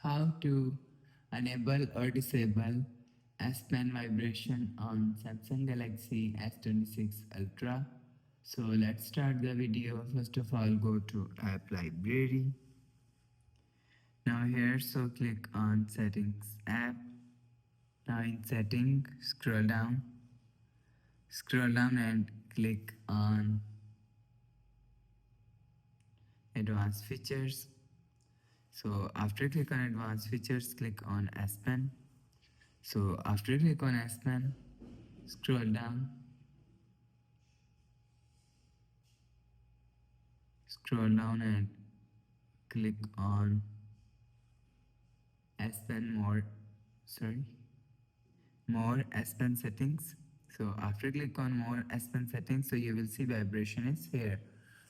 how to enable or disable S Pen vibration on Samsung Galaxy S26 Ultra. So let's start the video. First of all, go to app library. Now here, so click on settings app. Now in setting, scroll down and click on advanced features. So after click on advanced features, click on S Pen. So after click on S Pen, scroll down, and click on S Pen more S Pen settings. So after click on more S Pen settings, so you will see vibration is here.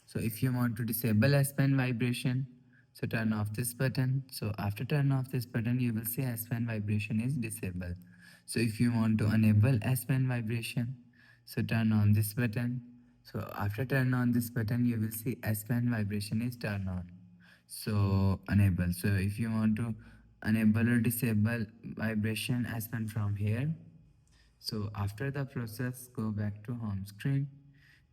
So if you want to disable S Pen vibration, so turn off this button. So after turn off this button, you will see S Pen vibration is disabled. So if you want to enable S Pen vibration, so turn on this button. So after turn on this button, you will see S Pen vibration is turned on. So enable. So if you want to enable or disable vibration S Pen from here, so after the process, go back to home screen,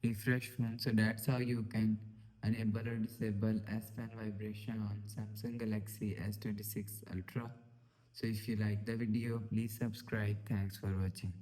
refresh phone. So that's how you can enable or disable S Pen vibration on Samsung Galaxy S26 Ultra. So if you like the video, please subscribe. Thanks for watching.